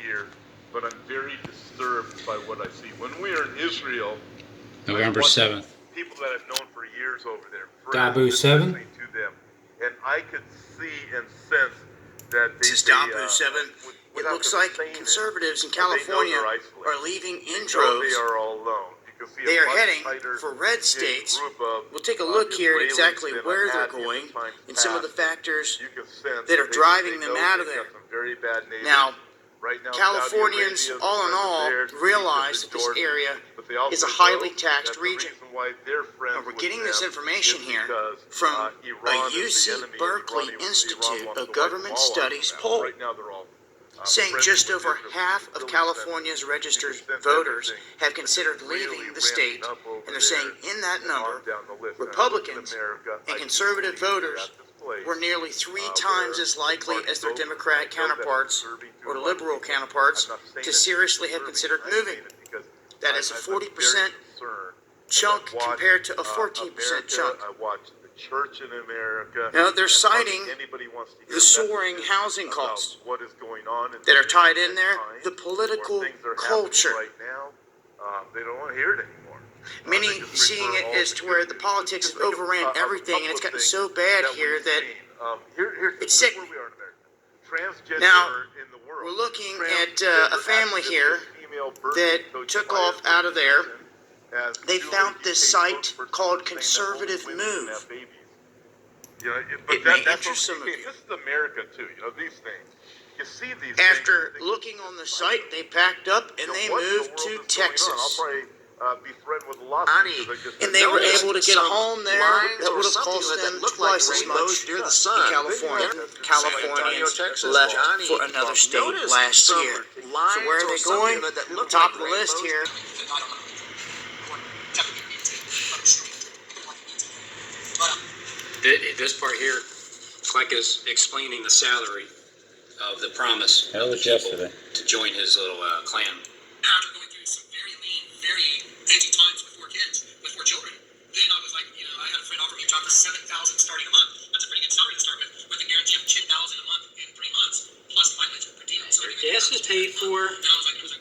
here, but I'm very disturbed by what I see. When we are in Israel, November 7th. People that I've known for years over there. Dabu 7? To them, and I could see and sense that this is Dabu 7. It looks like conservatives in California are leaving in droves. They are all alone. They are heading for red states. We'll take a look here at exactly where they're going and some of the factors that are driving them out of there. Now, Californians, all in all, realize that this area is a highly taxed region. And we're getting this information here from a UC Berkeley Institute of Government Studies poll, saying just over half of California's registered voters have considered leaving the state, and they're saying in that number, Republicans and conservative voters were nearly 3 times as likely as their Democratic counterparts or liberal counterparts to seriously have considered moving. That is a 40% chunk compared to a 14% chunk. Church in America. Now, they're citing the soaring housing costs that are tied in there, the political culture. Right now, they don't want to hear it anymore. Many seeing it as to where the politics have overran everything, and it's gotten so bad here that it's sickening. Now, we're looking at a family here that took off out of there. They found this site called Conservative Move. It may interest some of you. This is America too, these things. You see these After looking on the site, they packed up and they moved to Texas. Be threatened with a lawsuit and they were able to get a home there that would have cost them twice as much in California. Californians left for another state last year. So where are they going? Top of the list here. This part here, Kleck is explaining the salary of the promise that was yesterday to join his little clan. After going through some very lean, very edgy times with 4 kids, with 4 children, then I was like, I had a friend offer me a job for $7,000 starting a month. That's a pretty good salary to start with a guarantee of $10,000 a month in 3 months, plus mileage per diem. So gas is paid for.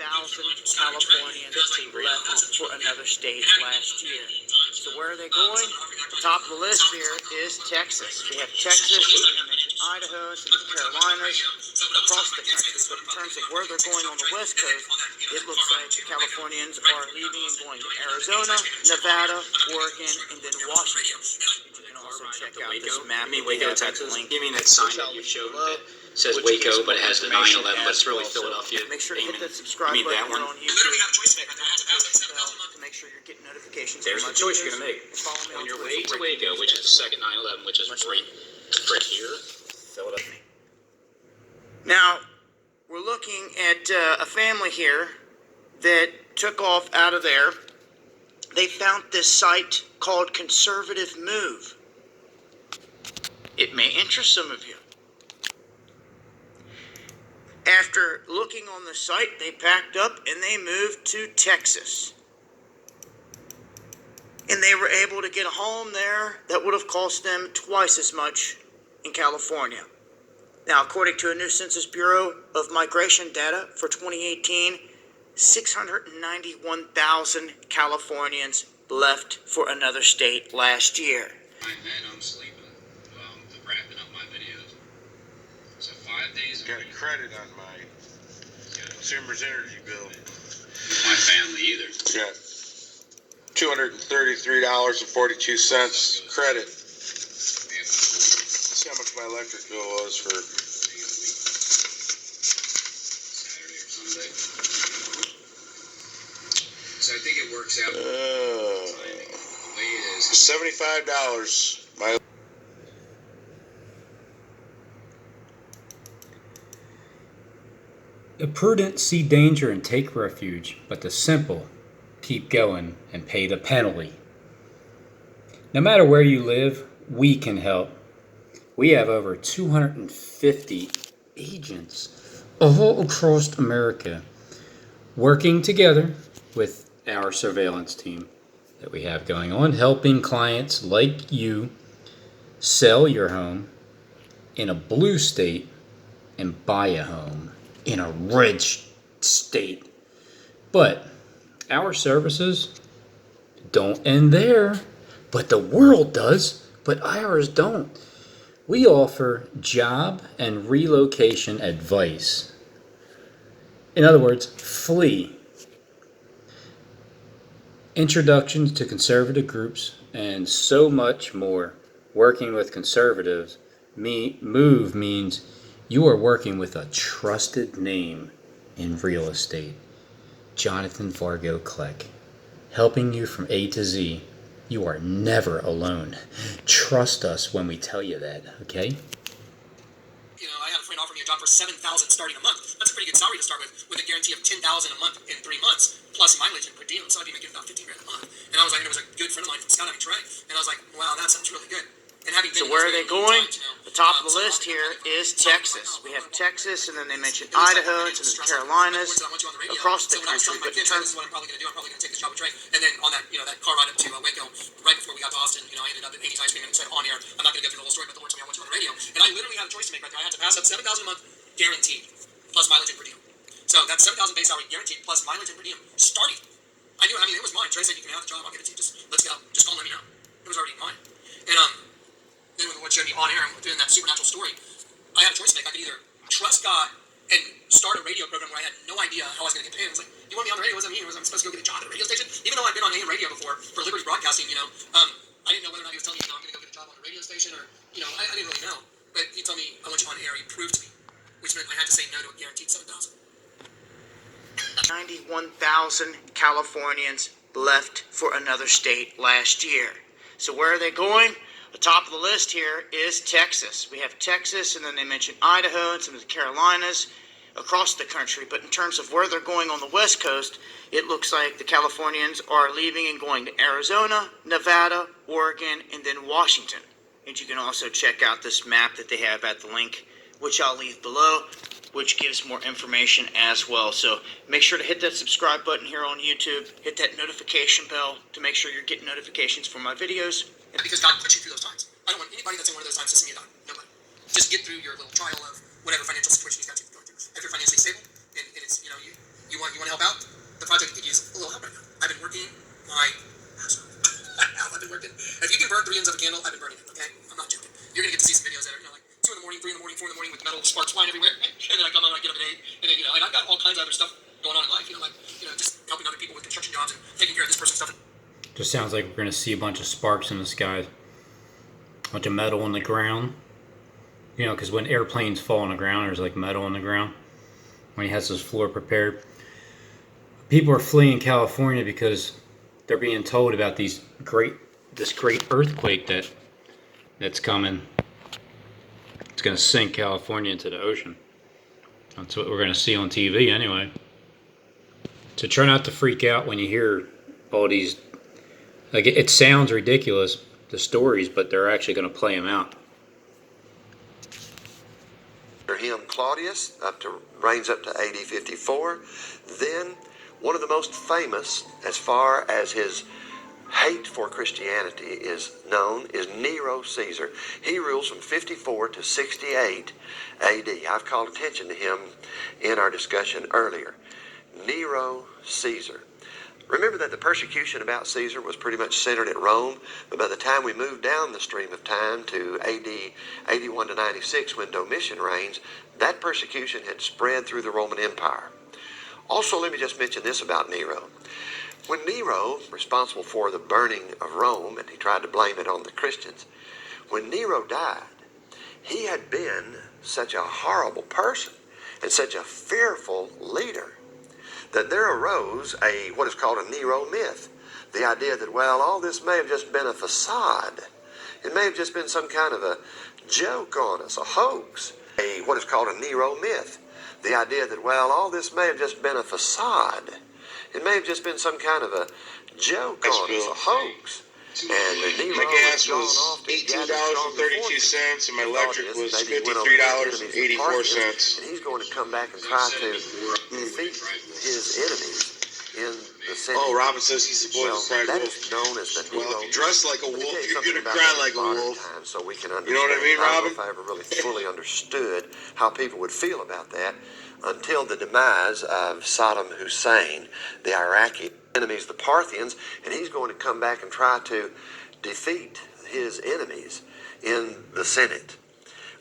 1,000 Californians left for another state last year. So where are they going? Top of the list here is Texas. We have Texas, Idaho, some of the Carolinas, across the country. But in terms of where they're going on the West Coast, it looks like the Californians are leaving and going to Arizona, Nevada, Oregon, and then Washington. You can also check out this map. Waco, Texas. You mean that sign that you showed that says Waco, but it has the 9/11, but it's really Philadelphia. Make sure to hit that subscribe button on YouTube. To make sure you're getting notifications. There's the choice you're going to make. On your way to Waco, which is the second 9/11, which is right here, Philadelphia. Now, we're looking at a family here that took off out of there. They found this site called Conservative Move. It may interest some of you. After looking on the site, they packed up and they moved to Texas. And they were able to get a home there that would have cost them twice as much in California. Now, according to a new Census Bureau of Migration data for 2018, 691,000 Californians left for another state last year. I'm sleeping, wrapping up my videos. So 5 days got a credit on my consumer's energy bill. My family either. I got $233.42 credit. That's how much my electric bill was for Saturday or Sunday. So I think it works out. The way it is. $75. The prudent see danger and take refuge, but the simple keep going and pay the penalty. No matter where you live, we can help. We have over 250 agents all across America working together with our surveillance team that we have going on, helping clients like you sell your home in a blue state and buy a home in a red state. But our services don't end there. But the world does, but ours don't. We offer job and relocation advice. In other words, flee. Introductions to conservative groups and so much more. Working with conservatives means you are working with a trusted name in real estate. Jonathan Vargo Kleck. Helping you from A to Z. You are never alone. Trust us when we tell you that, okay? You know, I had a friend offer me a job for $7,000 starting a month. That's a pretty good salary to start with a guarantee of $10,000 a month in 3 months, plus mileage and per diem. So I'd be making about $15,000 a month. And I was like, and it was a good friend of mine from Scott, Trey. And I was like, wow, that sounds really good. And having been So where are they going? The top of the list here is Texas. We have Texas, and then they mentioned Idaho and some of the Carolinas, across the country. But in terms, this is what I'm probably going to do. I'm probably going to take this job with Trey. And then on that, that car ride up to Waco, right before we got to Austin, I ended up at 80's Ice Cream and said on air, I'm not going to go through the whole story, but the Lord told me I want you on the radio. And I literally had a choice to make right there. I had to pass up $7,000 a month guaranteed, plus mileage and per diem. So that's $7,000 base salary guaranteed, plus mileage and per diem starting. I knew. I mean, it was mine. Trey said, you can have the job. I'll give it to you. Just let's go. Just call and let me know. It was already mine. And then with what showed me on air and doing that supernatural story, I had a choice to make. I could either trust God and start a radio program where I had no idea how I was going to get paid. I was like, you want me on the radio? What does that mean? I'm supposed to go get a job at a radio station? Even though I've been on AM radio before for Liberty Broadcasting, I didn't know whether or not he was telling me, I'm going to go get a job on a radio station or, I didn't really know. But he told me, I want you on air. He proved to me, which meant I had to say no to a guaranteed $7,000. 91,000 Californians left for another state last year. So where are they going? The top of the list here is Texas. We have Texas, and then they mentioned Idaho and some of the Carolinas across the country. But in terms of where they're going on the West Coast, it looks like the Californians are leaving and going to Arizona, Nevada, Oregon, and then Washington. And you can also check out this map that they have at the link, which I'll leave below, which gives more information as well. So make sure to hit that subscribe button here on YouTube. Hit that notification bell to make sure you're getting notifications for my videos. Because God puts you through those times. I don't want anybody that's in one of those times to see me die. Nobody. Just get through your little trial of whatever financial situation you've got to go through. If you're financially stable and it's you want to help out, the project could use a little help right now. I've been working my ass off. I've been working. If you can burn 3 ends of a candle, I've been burning it. Okay, I'm not joking. You're gonna get to see some videos that are like 2 in the morning, 3 in the morning, 4 in the morning with metal sparks flying everywhere, and then I come out and I get up at 8, and then and I've got all kinds of other stuff going on in life. Just helping other people with construction jobs and taking care of this person's stuff. Just sounds like we're going to see a bunch of sparks in the sky. A bunch of metal on the ground. Because when airplanes fall on the ground, there's like metal on the ground. When he has his floor prepared. People are fleeing California because they're being told about this great earthquake that's coming. It's going to sink California into the ocean. That's what we're going to see on TV anyway. So try not to freak out when you hear all these. Like, it sounds ridiculous, the stories, but they're actually going to play them out. Him Claudius reigns up to AD 54. Then one of the most famous, as far as his hate for Christianity is known, is Nero Caesar. He rules from 54 to 68 AD. I've called attention to him in our discussion earlier. Nero Caesar. Remember that the persecution about Caesar was pretty much centered at Rome, but by the time we moved down the stream of time to AD 81 to 96, when Domitian reigns, that persecution had spread through the Roman Empire. Also, let me just mention this about Nero. When Nero, responsible for the burning of Rome, and he tried to blame it on the Christians, when Nero died, he had been such a horrible person and such a fearful leader that there arose what is called a Nero myth. The idea that, well, all this may have just been a facade. It may have just been some kind of a joke on us, a hoax. What is called a Nero myth. The idea that, well, all this may have just been a facade. It may have just been some kind of a joke on us, a hoax. And Nero my gas was $18.32 and my electric was $53.84. And he's going to come back and try to defeat his enemies in the city. Oh, Robin says he's the boy Well, that is known as the Nero. Well, if you dress like a wolf, you're going to about cry that like a modern wolf. time, so we can understand. You know what I mean, I don't Robin? know if I ever really fully understood how people would feel about that. until the demise of Saddam Hussein, the Iraqi enemies, the Parthians, and he's going to come back and try to defeat his enemies in the Senate.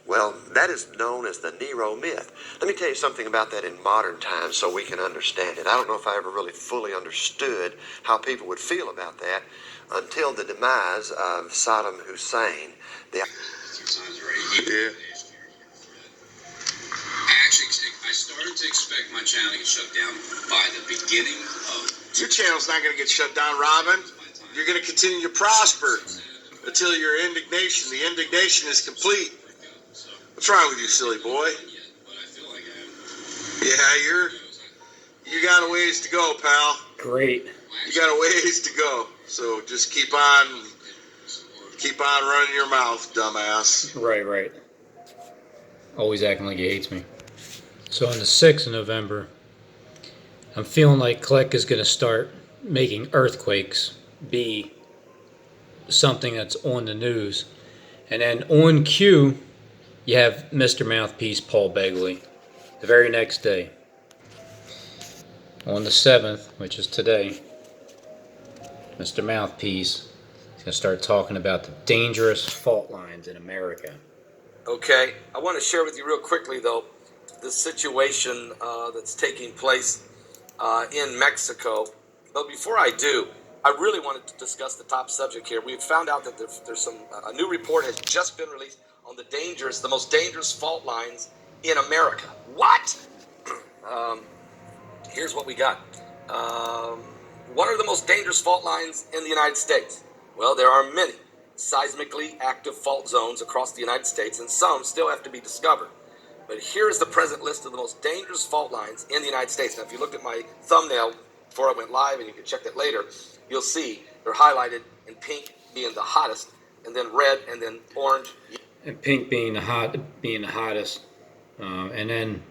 Well, that is known as the Nero myth. Let me tell you something about that in modern times so we can understand it. I don't know if I ever really fully understood how people would feel about that until the demise of Saddam Hussein. Yeah. I started to expect my channel to get shut down by the beginning of. Your channel's not going to get shut down, Robin. You're going to continue to prosper until your indignation, the indignation is complete. What's wrong with you, silly boy? Yeah, you got a ways to go, pal. Great. You got a ways to go. So just keep on running your mouth, dumbass. Right. Always acting like he hates me. So on the 6th of November, I'm feeling like Kleck is going to start making earthquakes be something that's on the news. And then on cue, you have Mr. Mouthpiece Paul Begley the very next day. On the 7th, which is today, Mr. Mouthpiece is going to start talking about the dangerous fault lines in America. Okay, I want to share with you real quickly, though, the situation that's taking place in Mexico. But before I do, I really wanted to discuss the top subject here. We've found out that there's a new report has just been released on the most dangerous fault lines in America. What? Here's what we got. What are the most dangerous fault lines in the United States? Well, there are many seismically active fault zones across the United States, and some still have to be discovered. But here's the present list of the most dangerous fault lines in the United States. Now, if you looked at my thumbnail before I went live, and you can check that later, you'll see they're highlighted in pink being the hottest, and then red, and then orange. And pink being the hottest, and then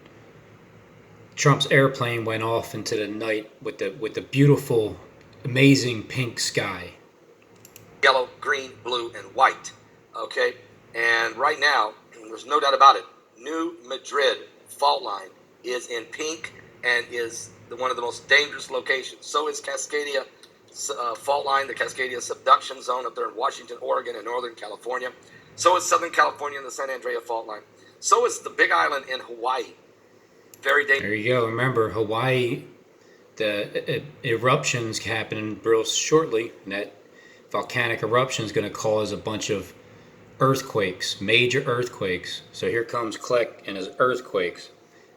Trump's airplane went off into the night with the beautiful, amazing pink sky. Yellow, green, blue, and white. Okay, and right now, there's no doubt about it. New Madrid fault line is in pink and is one of the most dangerous locations. So is Cascadia fault line, the Cascadia subduction zone up there in Washington, Oregon, and Northern California. So is Southern California and the San Andreas fault line. So is the Big Island in Hawaii. Very dangerous. There you go. Remember, Hawaii, the eruptions happening real shortly, and that volcanic eruption is going to cause a bunch of earthquakes, major earthquakes. So here comes Kleck and his earthquakes.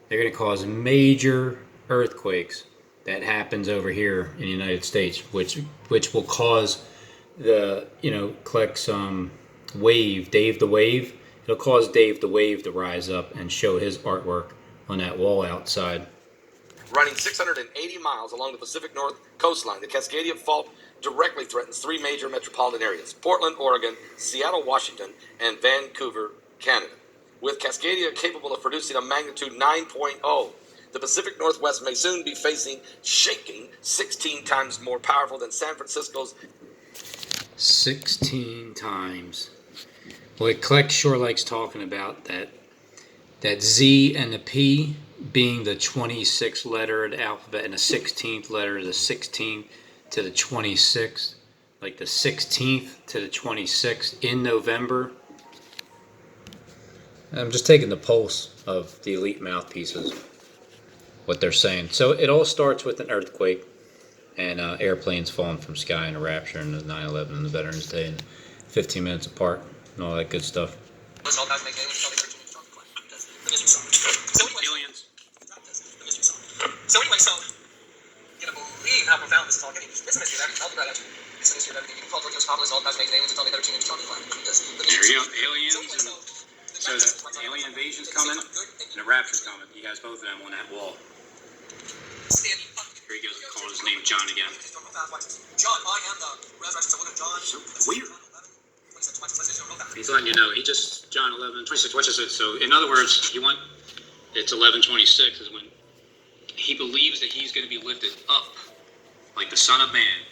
They're going to cause major earthquakes. That happens over here in the United States, which will cause the Kleck's wave, Dave the Wave. It'll cause Dave the Wave to rise up and show his artwork on that wall outside. Running 680 miles along the Pacific North coastline, the Cascadia Fault directly threatens three major metropolitan areas: Portland, Oregon, Seattle, Washington, and Vancouver, Canada. With Cascadia capable of producing a magnitude 9.0, the Pacific Northwest may soon be facing shaking 16 times more powerful than San Francisco's. 16 times. Boy, Kleck sure likes talking about that Z and the P being the 26th letter of the alphabet and the 16th letter, the 16th to the 26th, like the 16th to the 26th in November. I'm just taking the pulse of the elite mouthpieces, what they're saying. So it all starts with an earthquake and airplanes falling from sky and a rapture and the 9/11 and the Veterans Day and 15 minutes apart and all that good stuff. Aliens. So anyway, you don't believe how profound this is all getting. It's a mystery of everything. I'll be right at you. It's a mystery of everything. You can call George Thomas, all kinds of aliens, and tell me that are teenage chocolate flying. There you go, aliens. So the alien invasion's coming and the rapture's coming. You guys both of them on that wall. Here he goes, calling his name John again. John, I am the resurrection of John. So weird. He's letting you know. John 11:26. Watch this. So in other words, it's 11:26 is when he believes that he's going to be lifted up like the Son of Man.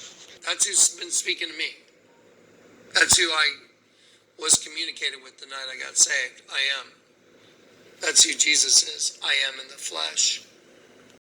That's who's been speaking to me. That's who I was communicated with the night I got saved. I am. That's who Jesus is. I am in the flesh.